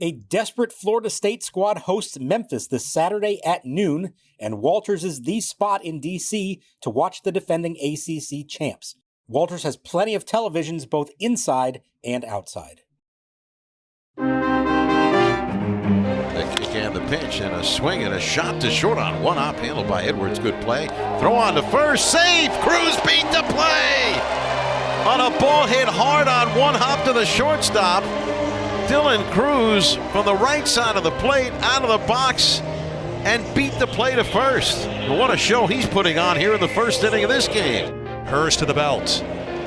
A desperate Florida State squad hosts Memphis this Saturday at noon, and Walters is the spot in D.C. to watch the defending ACC champs. Walters has plenty of televisions both inside and outside. The kick and the pitch, and a swing and a shot to short on one hop, handled by Edwards. Good play. Throw on to first, safe. Cruz beat the play on a ball hit hard on one hop to the shortstop. Dylan Cruz from the right side of the plate, out of the box, and beat the play to first. What a show he's putting on here in the first inning of this game. Herz to the belt.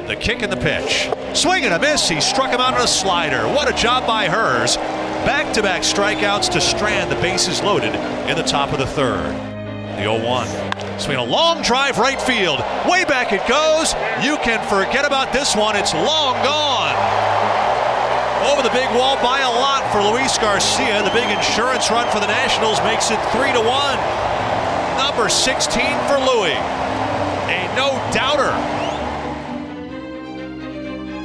The kick and the pitch. Swing and a miss. He struck him out on a slider. What a job by Herz. Back-to-back strikeouts to strand the bases loaded in the top of the third. The 0-1. Swing a long drive right field. Way back it goes. You can forget about this one. It's long gone. Over the big wall by a lot for Luis Garcia. The big insurance run for the Nationals makes it 3-1. Number 16 for Louis. A no-doubter.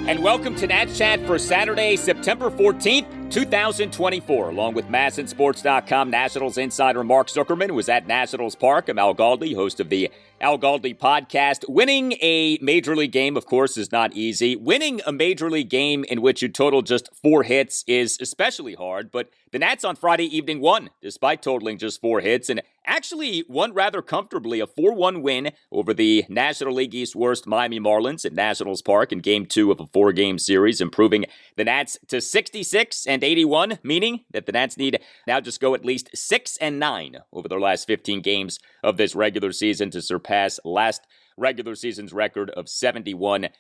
And welcome to Nats Chat for Saturday, September 14th, 2024. Along with MASNsports.com Nationals insider Mark Zuckerman, who was at Nationals Park. I'm Al Galdi, host of the Al Galdi podcast. Winning a Major League game, of course, is not easy. Winning a Major League game in which you total just 4 hits is especially hard, but the Nats on Friday evening won, despite totaling just 4 hits, and actually won rather comfortably, a 4-1 win over the National League East worst Miami Marlins at Nationals Park in Game 2 of a 4-game series, improving the Nats to 66-81, meaning that the Nats need now just go at least 6-9 over their last 15 games of this regular season to surpass last regular season's record of 71-91.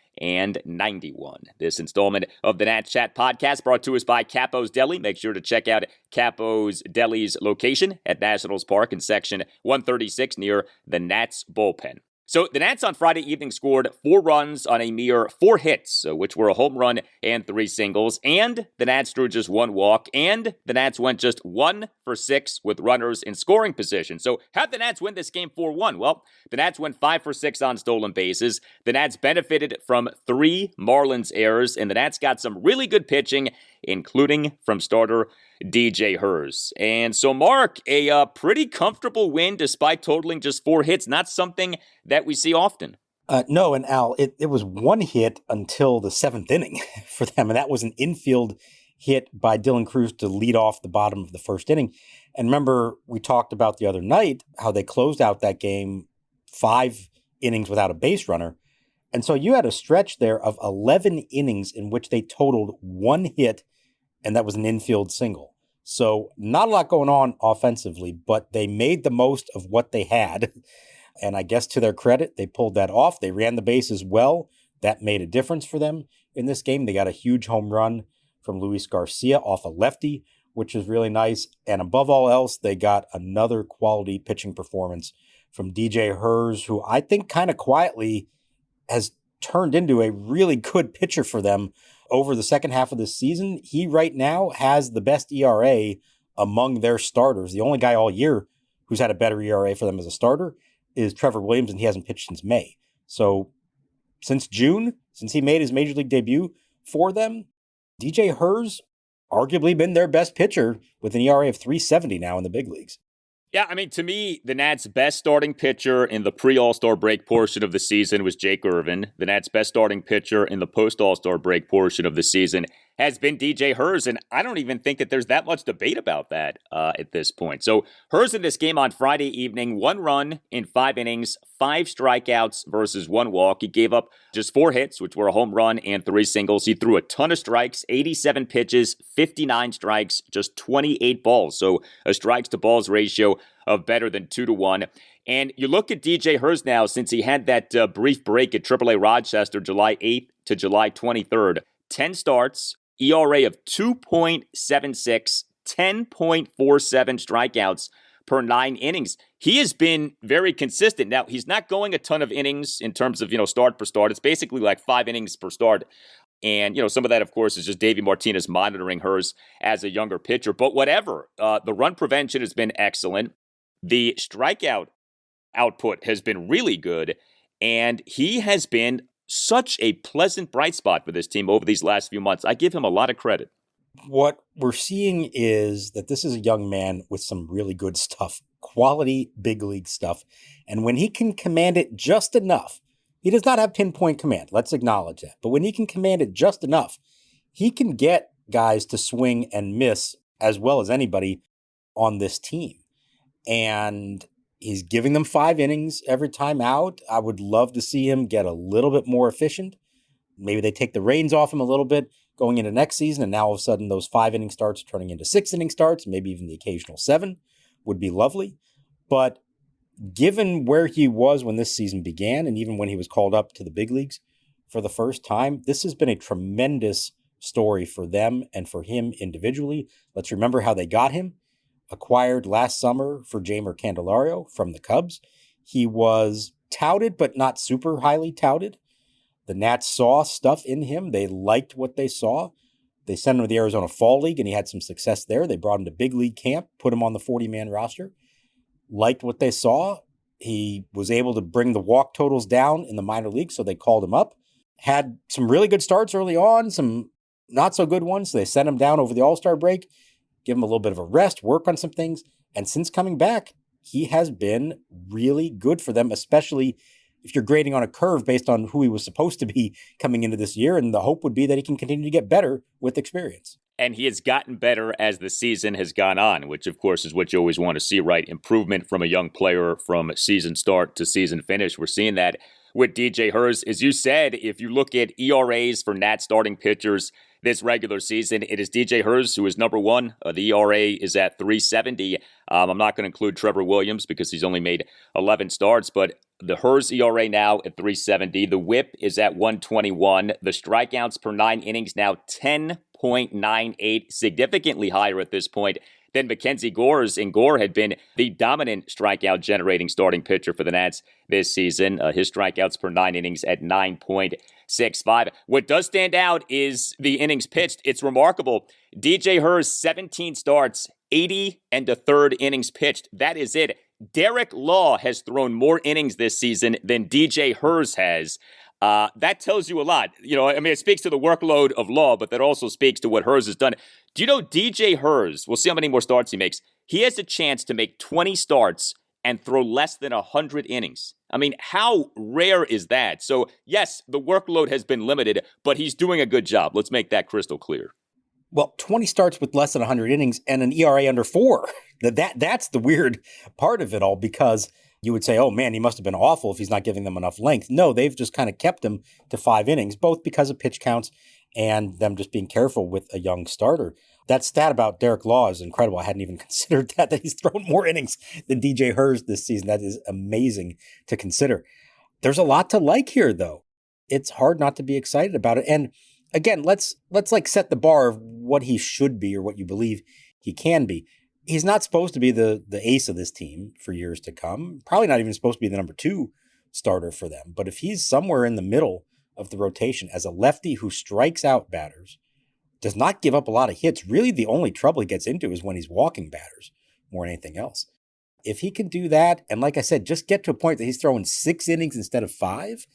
This installment of the Nats Chat podcast brought to us by Capo's Deli. Make sure to check out Capo's Deli's location at Nationals Park in section 136 near the Nats bullpen. So the Nats on Friday evening scored 4 runs on a mere 4 hits, which were a home run and 3 singles, and the Nats drew just 1 walk, and the Nats went just 1 for 6 with runners in scoring position. So how'd the Nats win this game 4-1? Well, the Nats went 5 for 6 on stolen bases. The Nats benefited from 3 Marlins errors, and the Nats got some really good pitching, including from starter DJ Herz. And so, Mark, a pretty comfortable win despite totaling just 4 hits. Not something that we see often. No, and Al, it was 1 hit until the 7th inning for them, and that was an infield hit by Dylan Cruz to lead off the bottom of the first inning. And remember, we talked about the other night how they closed out that game 5 innings without a base runner. And so you had a stretch there of 11 innings in which they totaled 1 hit, and that was an infield single. So not a lot going on offensively, but they made the most of what they had. And I guess to their credit, they pulled that off. They ran the bases well. That made a difference for them in this game. They got a huge home run from Luis Garcia off a lefty, which is really nice. And above all else, they got another quality pitching performance from DJ Herz, who I think kind of quietly has turned into a really good pitcher for them over the second half of this season. He right now has the best ERA among their starters. The only guy all year who's had a better ERA for them as a starter is Trevor Williams, and he hasn't pitched since May. So since June, since he made his Major League debut for them, DJ Herz arguably been their best pitcher with an ERA of 3.70 now in the big leagues. Yeah, I mean, to me, the Nats' best starting pitcher in the pre-All-Star break portion of the season was Jake Irvin. The Nats' best starting pitcher in the post-All-Star break portion of the season has been DJ Herz, and I don't even think that there's that much debate about that at this point. So Herz in this game on Friday evening, 1 run in 5 innings, 5 strikeouts versus 1 walk. He gave up just 4 hits, which were a home run and 3 singles. He threw a ton of strikes, 87 pitches, 59 strikes, just 28 balls. So a strikes to balls ratio of better than 2-1. And you look at DJ Herz now, since he had that brief break at AAA Rochester, July 8th to July 23rd, 10 starts, ERA of 2.76, 10.47 strikeouts per 9 innings. He has been very consistent. Now, he's not going a ton of innings in terms of, start per start. It's basically like 5 innings per start. And, some of that, of course, is just Davey Martinez monitoring Herz as a younger pitcher. But whatever, the run prevention has been excellent. The strikeout output has been really good. And he has been such a pleasant bright spot for this team over these last few months. I give him a lot of credit. What we're seeing is that this is a young man with some really good stuff, quality big league stuff. And when he can command it just enough, he does not have pinpoint command. Let's acknowledge that. But when he can command it just enough, he can get guys to swing and miss as well as anybody on this team. And he's giving them 5 innings every time out. I would love to see him get a little bit more efficient. Maybe they take the reins off him a little bit going into next season, and now all of a sudden those 5-inning starts turning into 6-inning starts, maybe even the occasional 7 would be lovely. But given where he was when this season began, and even when he was called up to the big leagues for the first time, this has been a tremendous story for them and for him individually. Let's remember how they got him. Acquired last summer for Jeimer Candelario from the Cubs. He was touted, but not super highly touted. The Nats saw stuff in him. They liked what they saw. They sent him to the Arizona Fall League, and he had some success there. They brought him to big league camp, put him on the 40-man roster. Liked what they saw. He was able to bring the walk totals down in the minor leagues, so they called him up. Had some really good starts early on, some not so good ones. So they sent him down over the All-Star break, give him a little bit of a rest, work on some things. And since coming back, he has been really good for them, especially if you're grading on a curve based on who he was supposed to be coming into this year. And the hope would be that he can continue to get better with experience. And he has gotten better as the season has gone on, which, of course, is what you always want to see, right? Improvement from a young player from season start to season finish. We're seeing that with DJ Herz. As you said, if you look at ERAs for Nats starting pitchers this regular season, it is DJ Herz who is number one. The ERA is at 3.70. I'm not going to include Trevor Williams because he's only made 11 starts, but the Herz ERA now at 3.70. The whip is at 121. The strikeouts per 9 innings now 10.98, significantly higher at this point than Mackenzie Gore's, and Gore had been the dominant strikeout-generating starting pitcher for the Nats this season. His strikeouts per 9 innings at 9.65. What does stand out is the innings pitched. It's remarkable. DJ Herz, 17 starts, 80 and a third innings pitched. That is it. Derek Law has thrown more innings this season than DJ Herz has. That tells you a lot. It speaks to the workload of Law, but that also speaks to what Herz has done. Do you know DJ Herz, we'll see how many more starts he makes, he has a chance to make 20 starts and throw less than 100 innings. How rare is that? So, yes, the workload has been limited, but he's doing a good job. Let's make that crystal clear. Well, 20 starts with less than 100 innings and an ERA under 4. That's the weird part of it all, because you would say, oh man, he must have been awful if he's not giving them enough length. No, they've just kind of kept him to 5 innings, both because of pitch counts and them just being careful with a young starter. That stat about Derek Law is incredible. I hadn't even considered that he's thrown more innings than DJ Herz this season. That is amazing to consider. There's a lot to like here, though. It's hard not to be excited about it. And again, let's set the bar of what he should be or what you believe he can be. He's not supposed to be the ace of this team for years to come. Probably not even supposed to be the number 2 starter for them. But if he's somewhere in the middle of the rotation as a lefty who strikes out batters, does not give up a lot of hits, really the only trouble he gets into is when he's walking batters more than anything else. If he can do that, and like I said, just get to a point that he's throwing 6 innings instead of 5,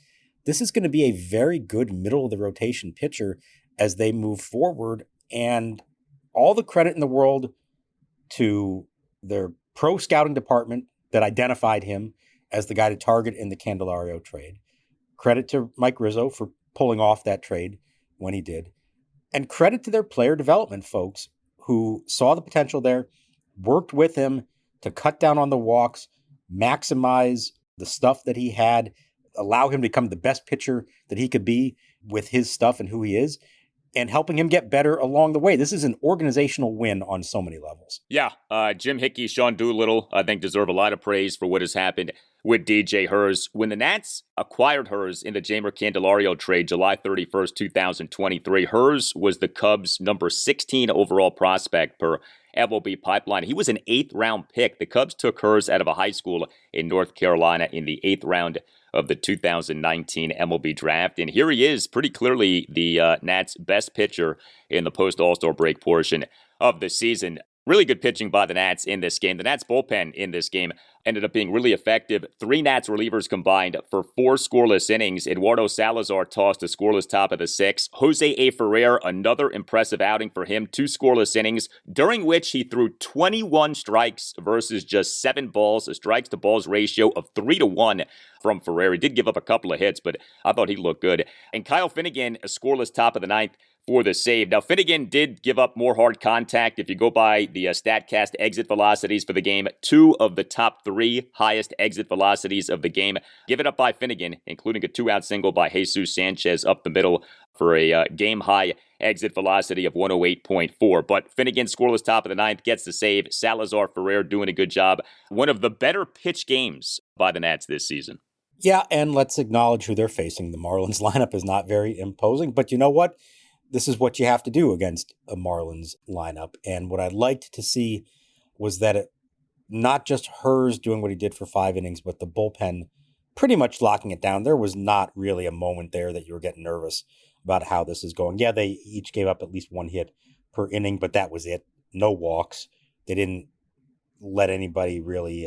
this is going to be a very good middle of the rotation pitcher as they move forward. And all the credit in the world to their pro scouting department that identified him as the guy to target in the Candelario trade. Credit to Mike Rizzo for pulling off that trade when he did. And credit to their player development folks who saw the potential there, worked with him to cut down on the walks, maximize the stuff that he had, allow him to become the best pitcher that he could be with his stuff and who he is, and helping him get better along the way. This is an organizational win on so many levels. Yeah, Jim Hickey, Sean Doolittle, I think deserve a lot of praise for what has happened with DJ Herz. When the Nats acquired Herz in the Jeimer Candelario trade July 31st, 2023, Herz was the Cubs' number 16 overall prospect per MLB Pipeline. He was an 8th-round pick. The Cubs took Herz out of a high school in North Carolina in the 8th round of the 2019 MLB draft. And here he is, pretty clearly the Nats' best pitcher in the post-All-Star break portion of the season. Really good pitching by the Nats in this game. The Nats bullpen in this game ended up being really effective. 3 Nats relievers combined for 4 scoreless innings. Eduardo Salazar tossed a scoreless top of the 6th. Jose A. Ferrer, another impressive outing for him. 2 scoreless innings, during which he threw 21 strikes versus just 7 balls. A strikes to balls ratio of 3-1 from Ferrer. He did give up a couple of hits, but I thought he looked good. And Kyle Finnegan, a scoreless top of the 9th. For the save. Now, Finnegan did give up more hard contact. If you go by the StatCast exit velocities for the game, 2 of the top 3 highest exit velocities of the game given up by Finnegan, including a 2-out single by Jesus Sanchez up the middle for a game-high exit velocity of 108.4. But Finnegan, scoreless top of the 9th, gets the save. Salazar Ferrer doing a good job. One of the better pitch games by the Nats this season. Yeah, and let's acknowledge who they're facing. The Marlins lineup is not very imposing, but you know what? This is what you have to do against a Marlins lineup. And what I liked to see was that it not just Herz doing what he did for 5 innings, but the bullpen pretty much locking it down. There was not really a moment there that you were getting nervous about how this is going. Yeah, they each gave up at least 1 hit per inning, but that was it. No walks. They didn't let anybody really,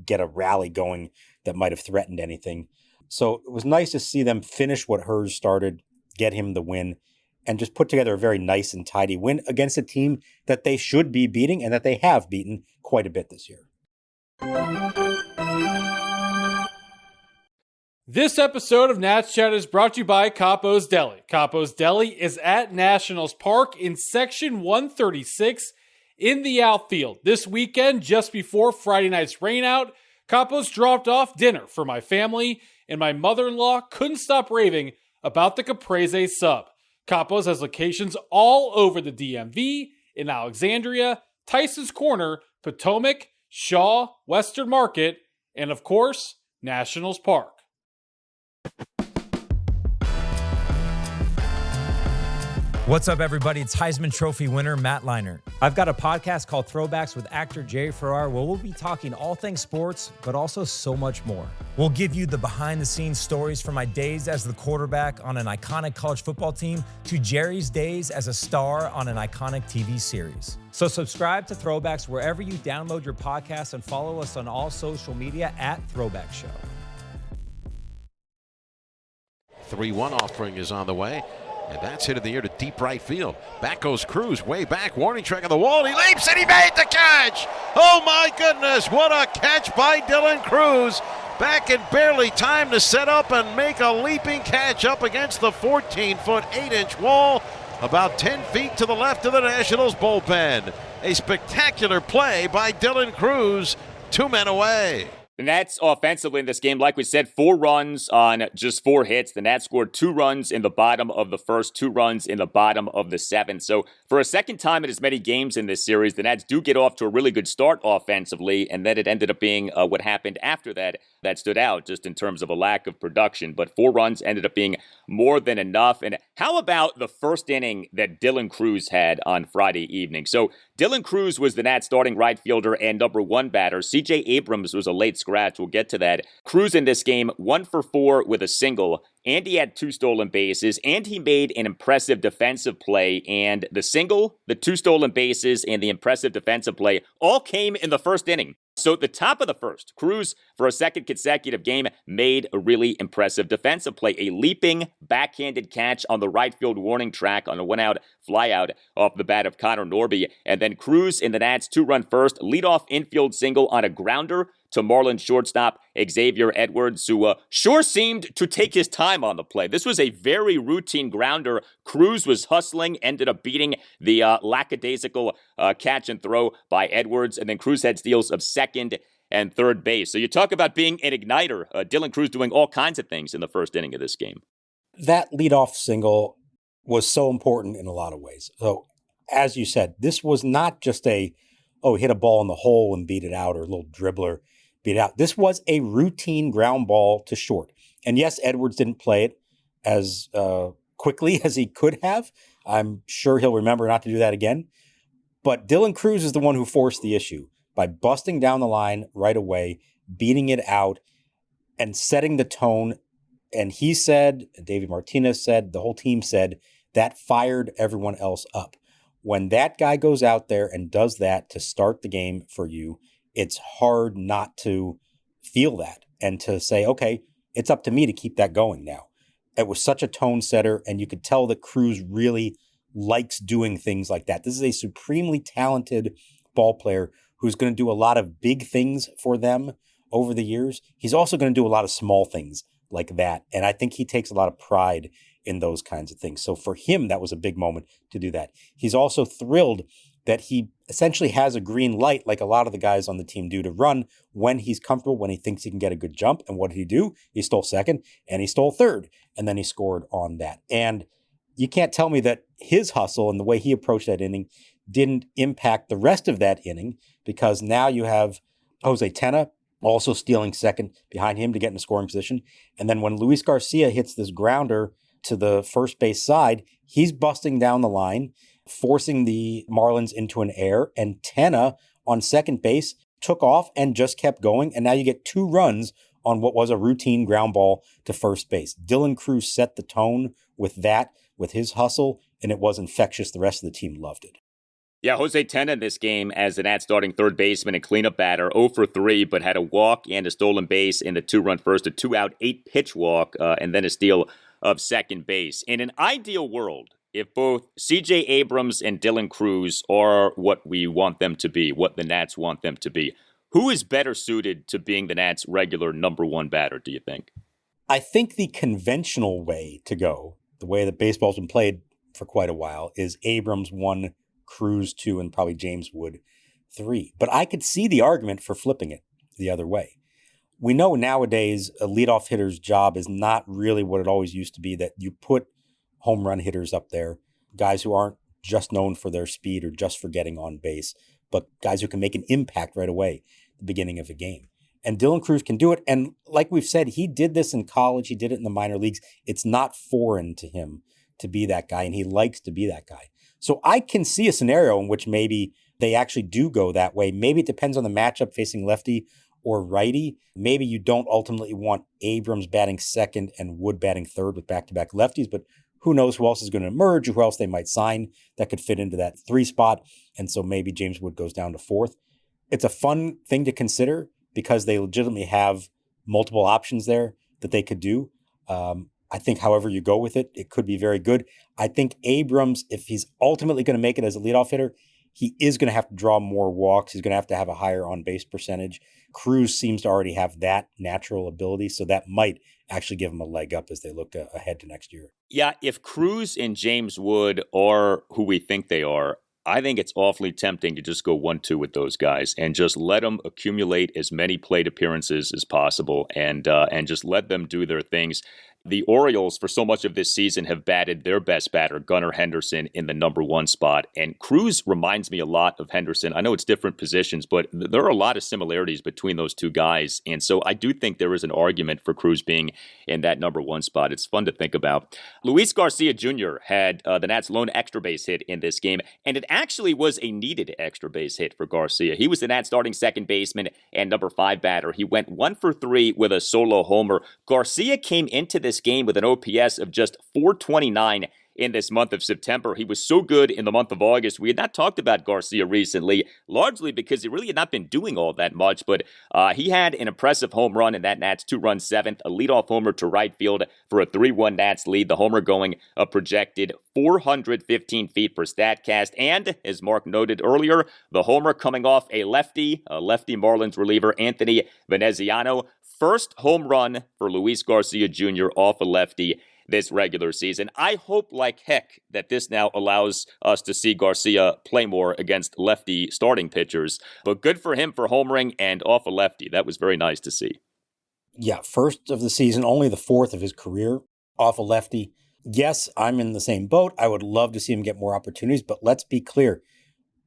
get a rally going that might have threatened anything. So it was nice to see them finish what Herz started, get him the win, and just put together a very nice and tidy win against a team that they should be beating and that they have beaten quite a bit this year. This episode of Nats Chat is brought to you by Capo's Deli. Capo's Deli is at Nationals Park in Section 136 in the outfield. This weekend, just before Friday night's rainout, Capo's dropped off dinner for my family, and my mother-in-law couldn't stop raving about the Caprese sub. Capo's has locations all over the DMV, in Alexandria, Tyson's Corner, Potomac, Shaw, Western Market, and of course, Nationals Park. What's up, everybody? It's Heisman Trophy winner Matt Leinart. I've got a podcast called Throwbacks with actor Jerry Ferrara where we'll be talking all things sports, but also so much more. We'll give you the behind-the-scenes stories from my days as the quarterback on an iconic college football team to Jerry's days as a star on an iconic TV series. So subscribe to Throwbacks wherever you download your podcast and follow us on all social media at Throwback Show. 3-1 offering is on the way. And that's hit in the air to deep right field. Back goes Cruz, way back. Warning track on the wall. He leaps and he made the catch. Oh my goodness, what a catch by Dylan Cruz. Back in barely time to set up and make a leaping catch up against the 14-foot, 8-inch wall. About 10 feet to the left of the Nationals bullpen. A spectacular play by Dylan Cruz. 2 men away. The Nats offensively in this game, like we said, 4 runs on just 4 hits. The Nats scored 2 runs in the bottom of the first, 2 runs in the bottom of the 7th. So for a second time in as many games in this series, the Nats do get off to a really good start offensively, and then it ended up being what happened after that stood out just in terms of a lack of production. But 4 runs ended up being more than enough. And how about the first inning that Dylan Cruz had on Friday evening? So Dylan Cruz was the Nats starting right fielder and number 1 batter. C.J. Abrams was a late scratch. We'll get to that. Cruz in this game, 1 for 4 with a single, and he had 2 stolen bases, and he made an impressive defensive play. And the single, the 2 stolen bases, and the impressive defensive play all came in the first inning. So at the top of the first, Cruz, for a second consecutive game, made a really impressive defensive play. A leaping, backhanded catch on the right field warning track on a 1-out flyout off the bat of Connor Norby. And then Cruz in the Nats' 2-run first, leadoff infield single on a grounder to Marlins shortstop Xavier Edwards, who sure seemed to take his time on the play. This was a very routine grounder. Cruz was hustling, ended up beating the lackadaisical catch and throw by Edwards, and then Cruz had steals of second and third base. So you talk about being an igniter. Dylan Cruz doing all kinds of things in the first inning of this game. That leadoff single was so important in a lot of ways. So, as you said, this was not just hit a ball in the hole and beat it out, or a little dribbler beat it out. This was a routine ground ball to short. And yes, Edwards didn't play it as quickly as he could have. I'm sure he'll remember not to do that again. But Dylan Cruz is the one who forced the issue by busting down the line right away, beating it out, and setting the tone. And he said, David Martinez said, the whole team said, that fired everyone else up. When that guy goes out there and does that to start the game for you, it's hard not to feel that and to say, okay, it's up to me to keep that going now. It was such a tone setter, and you could tell that Cruz really likes doing things like that. This is a supremely talented ball player who's going to do a lot of big things for them over the years. He's also going to do a lot of small things like that. And I think he takes a lot of pride in those kinds of things. So for him, that was a big moment to do that. He's also thrilled that he essentially has a green light, like a lot of the guys on the team do, to run when he's comfortable, when he thinks he can get a good jump. And what did he do? He stole second and he stole third, and then he scored on that. And you can't tell me that his hustle and the way he approached that inning didn't impact the rest of that inning, because now you have Jose Tena also stealing second behind him to get in a scoring position. And then when Luis Garcia hits this grounder to the first base side, he's busting down the line, forcing the Marlins into an error, and Tena on second base took off and just kept going. And now you get 2 runs on what was a routine ground ball to first base. Dylan Cruz set the tone with that, with his hustle, and it was infectious. The rest of the team loved it. Yeah, Jose Tena in this game as the Nats starting third baseman and cleanup batter, 0 for 3, but had a walk and a stolen base in the 2-run first, a 2-out, 8-pitch walk, and then a steal of second base. In an ideal world, if both C.J. Abrams and Dylan Cruz are what we want them to be, what the Nats want them to be, who is better suited to being the Nats' regular number 1 batter, do you think? I think the conventional way to go, the way that baseball's been played for quite a while, is Abrams 1, Cruz 2, and probably James Wood 3. But I could see the argument for flipping it the other way. We know nowadays a leadoff hitter's job is not really what it always used to be, that you put home run hitters up there, guys who aren't just known for their speed or just for getting on base, but guys who can make an impact right away at the beginning of a game. And Dylan Cruz can do it. And like we've said, he did this in college. He did it in the minor leagues. It's not foreign to him to be that guy, and he likes to be that guy. So I can see a scenario in which maybe they actually do go that way. Maybe it depends on the matchup facing lefty or righty. Maybe you don't ultimately want Abrams batting second and Wood batting third with back-to-back lefties, but who knows who else is going to emerge or who else they might sign that could fit into that 3 spot. And so maybe James Wood goes down to 4th. It's a fun thing to consider because they legitimately have multiple options there that they could do. I think however you go with it, it could be very good. I think Abrams, if he's ultimately going to make it as a leadoff hitter, he is going to have to draw more walks. He's going to have a higher on-base percentage. Cruz seems to already have that natural ability, so that might actually give him a leg up as they look ahead to next year. Yeah, if Cruz and James Wood are who we think they are, I think it's awfully tempting to just go 1-2 with those guys and just let them accumulate as many plate appearances as possible and just let them do their things. The Orioles, for so much of this season, have batted their best batter, Gunnar Henderson, in the number 1 spot. And Cruz reminds me a lot of Henderson. I know it's different positions, but there are a lot of similarities between those two guys. And so I do think there is an argument for Cruz being in that number 1 spot. It's fun to think about. Luis Garcia Jr. had the Nats' lone extra base hit in this game, and it actually was a needed extra base hit for Garcia. He was the Nats' starting second baseman and number 5 batter. He went 1 for 3 with a solo homer. Garcia came into this game with an OPS of just .429 in this month of September. He was so good in the month of August. We had not talked about Garcia recently, largely because he really had not been doing all that much, but he had an impressive home run in that Nats 2-run 7th, a leadoff homer to right field for a 3-1 Nats lead, the homer going a projected 415 feet per StatCast, and, as Mark noted earlier, the homer coming off a lefty Marlins reliever, Anthony Veneziano. First home run for Luis Garcia Jr. off a lefty this regular season. I hope like heck that this now allows us to see Garcia play more against lefty starting pitchers. But good for him for homering and off a lefty. That was very nice to see. Yeah, first of the season, only the 4th of his career off a lefty. Yes, I'm in the same boat. I would love to see him get more opportunities, but let's be clear.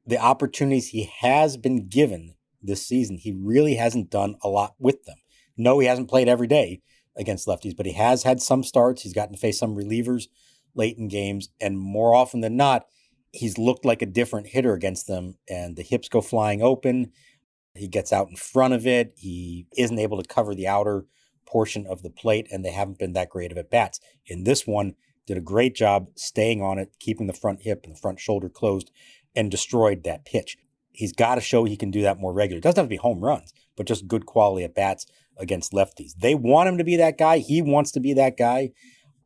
The opportunities he has been given this season, he really hasn't done a lot with them. No, he hasn't played every day against lefties, but he has had some starts. He's gotten to face some relievers late in games, and more often than not, he's looked like a different hitter against them, and the hips go flying open. He gets out in front of it. He isn't able to cover the outer portion of the plate, and they haven't been that great of at-bats. In this one, did a great job staying on it, keeping the front hip and the front shoulder closed. and destroyed that pitch. He's got to show he can do that more regularly. It doesn't have to be home runs, but just good quality at bats against lefties. They want him to be that guy. He wants to be that guy.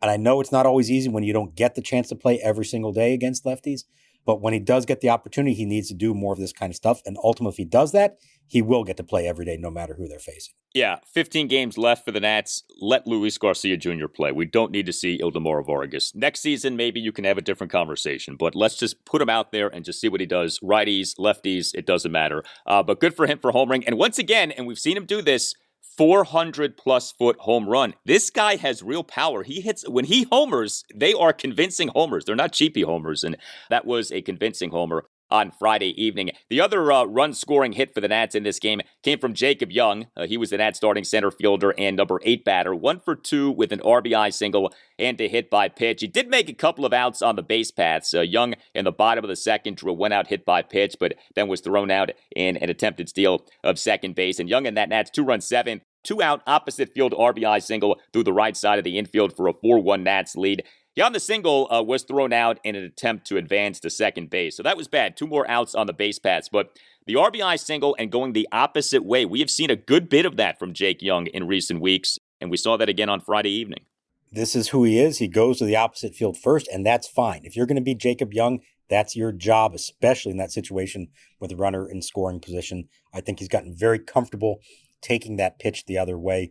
And I know it's not always easy when you don't get the chance to play every single day against lefties. But when he does get the opportunity, he needs to do more of this kind of stuff. And ultimately, if he does that, he will get to play every day, no matter who they're facing. Yeah, 15 games left for the Nats. Let Luis Garcia Jr. play. We don't need to see Ildemaro Vargas. Next season, maybe you can have a different conversation. But let's just put him out there and just see what he does. Righties, lefties, it doesn't matter. But good for him for homering. And once again, and we've seen him do this, 400-plus foot home run. This guy has real power. He hits, when he homers, they are convincing homers. They're not cheapy homers, and that was a convincing homer on Friday evening. The other run-scoring hit for the Nats in this game came from Jacob Young. He was the Nats starting center fielder and number 8 batter, 1 for 2 with an RBI single and a hit by pitch. He did make a couple of outs on the base paths. Young in the bottom of the second drew a 1-out hit by pitch, but then was thrown out in an attempted steal of second base. And Young in that Nats 2-run 7th, 2-out opposite field RBI single through the right side of the infield for a 4-1 Nats lead. He on the single was thrown out in an attempt to advance to second base. So that was bad. 2 more outs on the base paths. But the RBI single and going the opposite way, we have seen a good bit of that from Jake Young in recent weeks. And we saw that again on Friday evening. This is who he is. He goes to the opposite field first, and that's fine. If you're going to be Jacob Young, that's your job, especially in that situation with a runner in scoring position. I think he's gotten very comfortable taking that pitch the other way.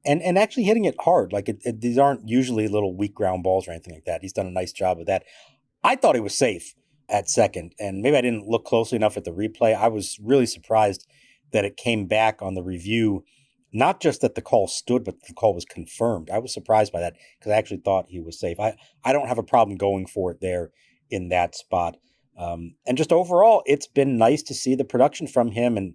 And actually hitting it hard. Like these aren't usually little weak ground balls or anything like that. He's done a nice job of that. I thought he was safe at second, and maybe I didn't look closely enough at the replay. I was really surprised that it came back on the review, not just that the call stood, but the call was confirmed. I was surprised by that because I actually thought he was safe. I don't have a problem going for it there in that spot. And just overall, it's been nice to see the production from him, and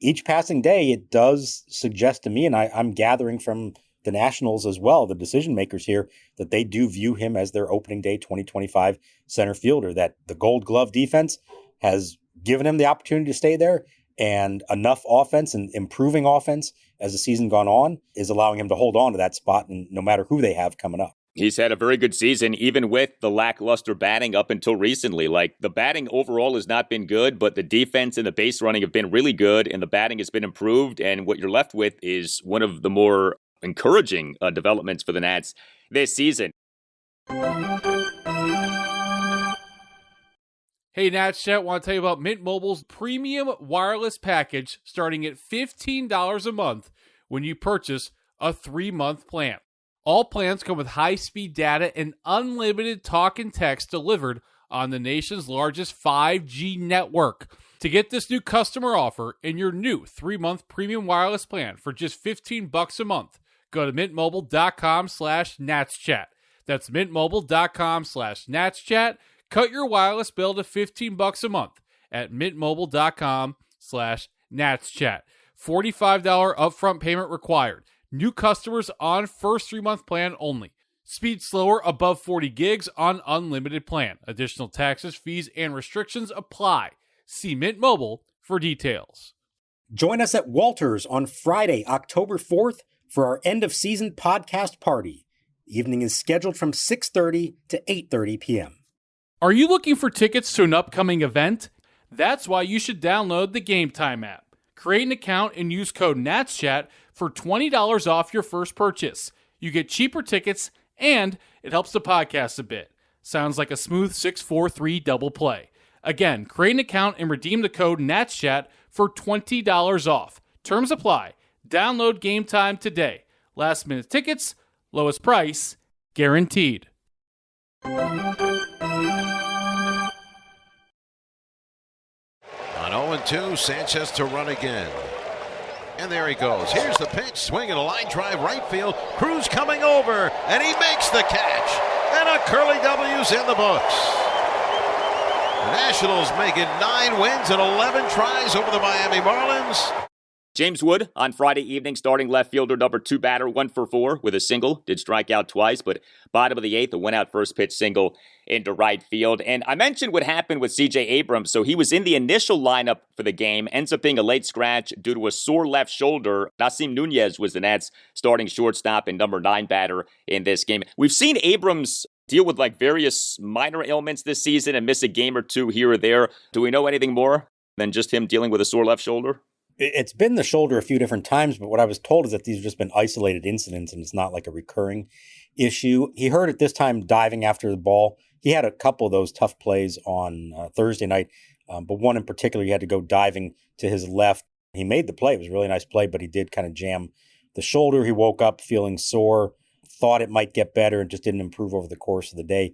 each passing day, it does suggest to me, and I'm gathering from the Nationals as well, the decision makers here, that they do view him as their opening day 2025 center fielder, that the Gold Glove defense has given him the opportunity to stay there, and enough offense and improving offense as the season gone on is allowing him to hold on to that spot, and no matter who they have coming up. He's had a very good season, even with the lackluster batting up until recently. Like, the batting overall has not been good, but the defense and the base running have been really good, and the batting has been improved. And what you're left with is one of the more encouraging developments for the Nats this season. Hey, Nats Chat, want to tell you about Mint Mobile's premium wireless package starting at $15 a month when you purchase a 3-month plan. All plans come with high-speed data and unlimited talk and text delivered on the nation's largest 5G network. To get this new customer offer and your new 3-month premium wireless plan for just $15 a month, go to mintmobile.com/natschat. That's mintmobile.com/natschat. Cut your wireless bill to $15 a month at mintmobile.com/natschat. $45 upfront payment required. New customers on first 3-month plan only. Speed slower above 40 gigs on unlimited plan. Additional taxes, fees, and restrictions apply. See Mint Mobile for details. Join us at Walters on Friday, October 4th for our end-of-season podcast party. The evening is scheduled from 6:30 to 8:30 p.m. Are you looking for tickets to an upcoming event? That's why you should download the Game Time app. Create an account and use code NATSCHAT for $20 off your first purchase. You get cheaper tickets, and it helps the podcast a bit. Sounds like a smooth 6-4-3 double play. Again, create an account and redeem the code NATSCHAT for $20 off. Terms apply. Download Game Time today. Last minute tickets, lowest price, guaranteed. On 0-2, Sanchez to run again. And there he goes. Here's the pitch. Swinging a line drive right field. Cruz coming over. And he makes the catch. And a curly W's in the books. The Nationals making 9 wins and 11 tries over the Miami Marlins. James Wood on Friday evening, starting left fielder, number 2 batter, 1 for 4 with a single. Did strike out twice, but bottom of the 8th, a 1-out first pitch single into right field. And I mentioned what happened with C.J. Abrams. So he was in the initial lineup for the game, ends up being a late scratch due to a sore left shoulder. Nasim Nunez was the Nats starting shortstop and number 9 batter in this game. We've seen Abrams deal with like various minor ailments this season and miss a game or two here or there. Do we know anything more than just him dealing with a sore left shoulder? It's been the shoulder a few different times, but what I was told is that these have just been isolated incidents and it's not like a recurring issue. He hurt it this time diving after the ball. He had a couple of those tough plays on Thursday night, but one in particular, he had to go diving to his left. He made the play. It was a really nice play, but he did kind of jam the shoulder. He woke up feeling sore, thought it might get better, and just didn't improve over the course of the day.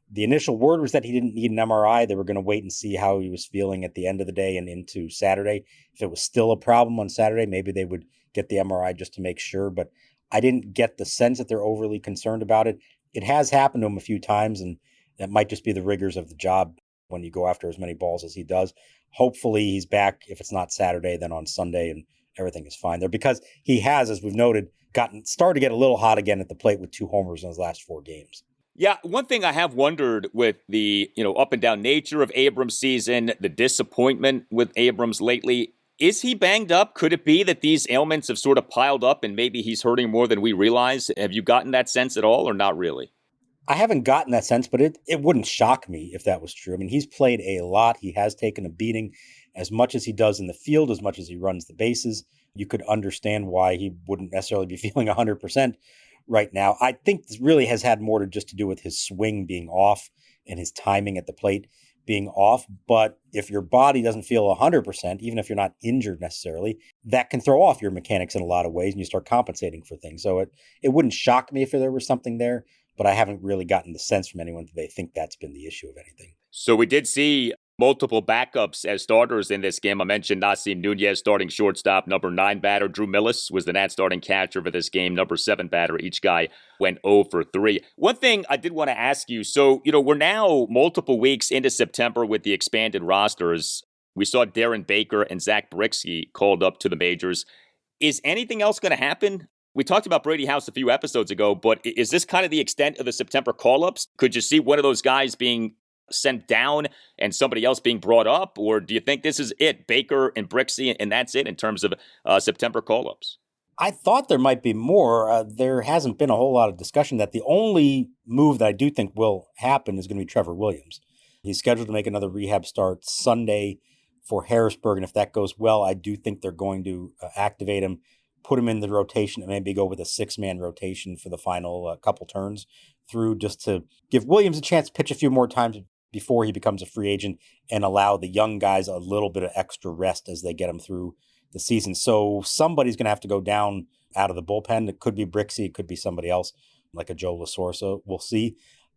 The initial word was that he didn't need an MRI. They were going to wait and see how he was feeling at the end of the day and into Saturday. If it was still a problem on Saturday, maybe they would get the MRI just to make sure. But I didn't get the sense that they're overly concerned about it. It has happened to him a few times, and that might just be the rigors of the job when you go after as many balls as he does. Hopefully he's back, if it's not Saturday, then on Sunday, and everything is fine there. Because he has, as we've noted, started to get a little hot again at the plate with 2 homers in his last 4 games. Yeah, one thing I have wondered with the, up and down nature of Abrams' season, the disappointment with Abrams lately, is he banged up? Could it be that these ailments have sort of piled up and maybe he's hurting more than we realize? Have you gotten that sense at all or not really? I haven't gotten that sense, but it wouldn't shock me if that was true. I mean, he's played a lot. He has taken a beating as much as he does in the field, as much as he runs the bases. You could understand why he wouldn't necessarily be feeling 100% right now. I think this really has had more to do with his swing being off and his timing at the plate being off. But if your body doesn't feel 100%, even if you're not injured necessarily, that can throw off your mechanics in a lot of ways and you start compensating for things. So it wouldn't shock me if there was something there, but I haven't really gotten the sense from anyone that they think that's been the issue of anything. So we did see multiple backups as starters in this game. I mentioned Nasim Nunez starting shortstop, number 9 batter. Drew Millis was the Nats starting catcher for this game, number 7 batter. Each guy went 0 for 3. One thing I did want to ask you, so, we're now multiple weeks into September with the expanded rosters. We saw Darren Baker and Zach Brzykcy called up to the majors. Is anything else going to happen? We talked about Brady House a few episodes ago, but is this kind of the extent of the September call-ups? Could you see one of those guys being sent down and somebody else being brought up? Or do you think this is it, Baker and Brzykcy, and that's it in terms of September call-ups? I thought there might be more. There hasn't been a whole lot of discussion that the only move that I do think will happen is going to be Trevor Williams. He's scheduled to make another rehab start Sunday for Harrisburg, and if that goes well, I do think they're going to activate him, put him in the rotation, and maybe go with a 6-man rotation for the final couple turns through, just to give Williams a chance to pitch a few more times before he becomes a free agent and allow the young guys a little bit of extra rest as they get them through the season. So somebody's going to have to go down out of the bullpen. It could be Brzykcy, it could be somebody else like a Joe Lasorsa. We'll see.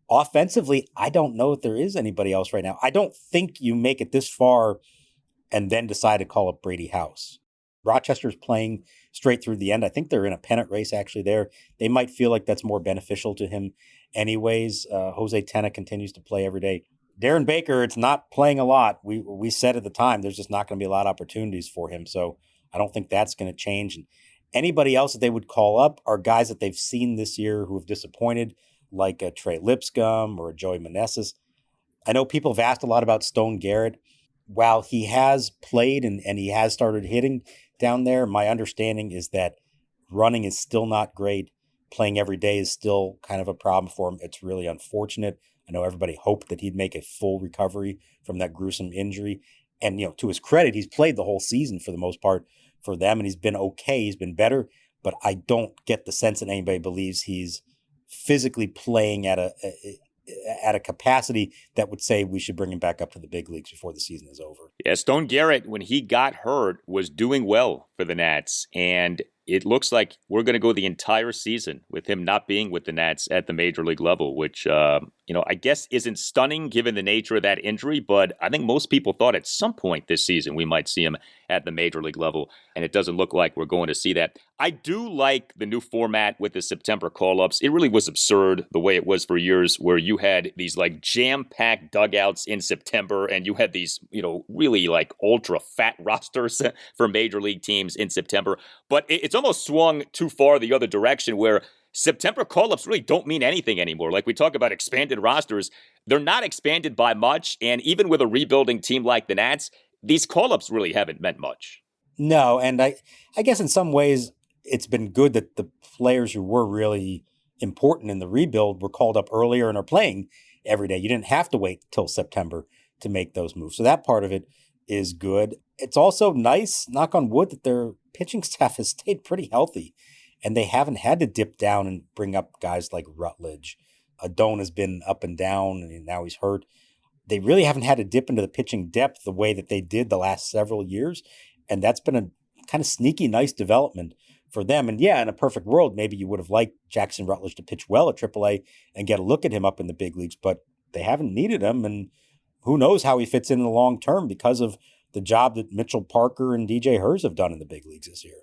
Offensively, I don't know if there is anybody else right now. I don't think you make it this far and then decide to call up Brady House. Rochester's playing straight through the end. I think they're in a pennant race actually there. They might feel like that's more beneficial to him anyways. Jose Tena continues to play every day. Darren Baker, it's not playing a lot. We said at the time there's just not going to be a lot of opportunities for him. So I don't think that's going to change. And anybody else that they would call up are guys that they've seen this year who have disappointed, like a Trey Lipscomb or a Joey Meneses. I know people have asked a lot about Stone Garrett. While he has played and he has started hitting down there, my understanding is that running is still not great. Playing every day is still kind of a problem for him. It's really unfortunate. I know everybody hoped that he'd make a full recovery from that gruesome injury. And, to his credit, he's played the whole season for the most part for them, and he's been okay. He's been better, but I don't get the sense that anybody believes he's physically playing at a capacity that would say we should bring him back up to the big leagues before the season is over. Yeah, Stone Garrett, when he got hurt, was doing well for the Nats, and it looks like we're going to go the entire season with him not being with the Nats at the major league level, which, I guess isn't stunning given the nature of that injury, but I think most people thought at some point this season we might see him at the major league level, and it doesn't look like we're going to see that. I do like the new format with the September call-ups. It really was absurd the way it was for years, where you had these like jam-packed dugouts in September, and you had these, really like ultra-fat rosters for major league teams in September. But it's almost swung too far the other direction, where September call-ups really don't mean anything anymore. Like we talk about expanded rosters, they're not expanded by much. And even with a rebuilding team like the Nats, these call-ups really haven't meant much. No, and I guess in some ways it's been good that the players who were really important in the rebuild were called up earlier and are playing every day. You didn't have to wait till September to make those moves. So that part of it is good. It's also nice, knock on wood, that their pitching staff has stayed pretty healthy and they haven't had to dip down and bring up guys like Rutledge. Adone has been up and down and now he's hurt. They really haven't had to dip into the pitching depth the way that they did the last several years. And that's been a kind of sneaky, nice development for them. And yeah, in a perfect world, maybe you would have liked Jackson Rutledge to pitch well at AAA and get a look at him up in the big leagues, but they haven't needed him. And who knows how he fits in the long term because of the job that Mitchell Parker and DJ Herz have done in the big leagues this year.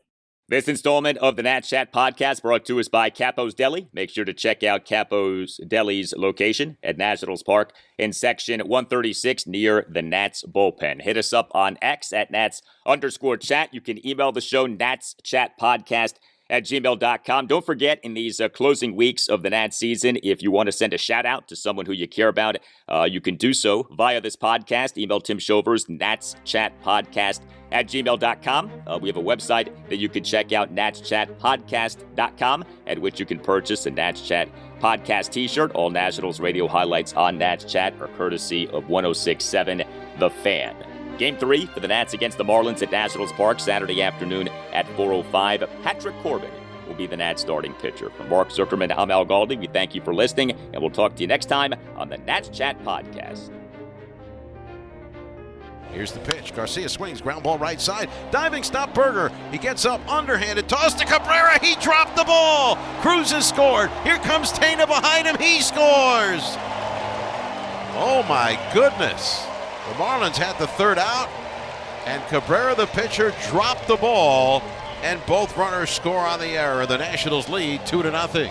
This installment of the Nat Chat podcast brought to us by Capo's Deli. Make sure to check out Capo's Deli's location at Nationals Park in section 136 near the Nats bullpen. Hit us up on X at Nats_chat. You can email the show natschatpodcast@gmail.com. Don't forget, in these closing weeks of the Nats season, if you want to send a shout out to someone who you care about, you can do so via this podcast. Email Tim Shovers, natschatpodcast@gmail.com. We have a website that you can check out, natschatpodcast.com, at which you can purchase a Nats Chat podcast t-shirt. All Nationals radio highlights on Nats Chat are courtesy of 106.7 The Fan. Game 3 for the Nats against the Marlins at Nationals Park Saturday afternoon at 4:05. Patrick Corbin will be the Nats starting pitcher. For Mark Zuckerman, I'm Al Galdi. We thank you for listening, and we'll talk to you next time on the Nats Chat Podcast. Here's the pitch. Garcia swings, ground ball right side. Diving stop Berger. He gets up, underhanded, toss to Cabrera. He dropped the ball. Cruz has scored. Here comes Tena behind him. He scores. Oh my goodness. The Marlins had the third out, and Cabrera, the pitcher, dropped the ball, and both runners score on the error. The Nationals lead 2-0.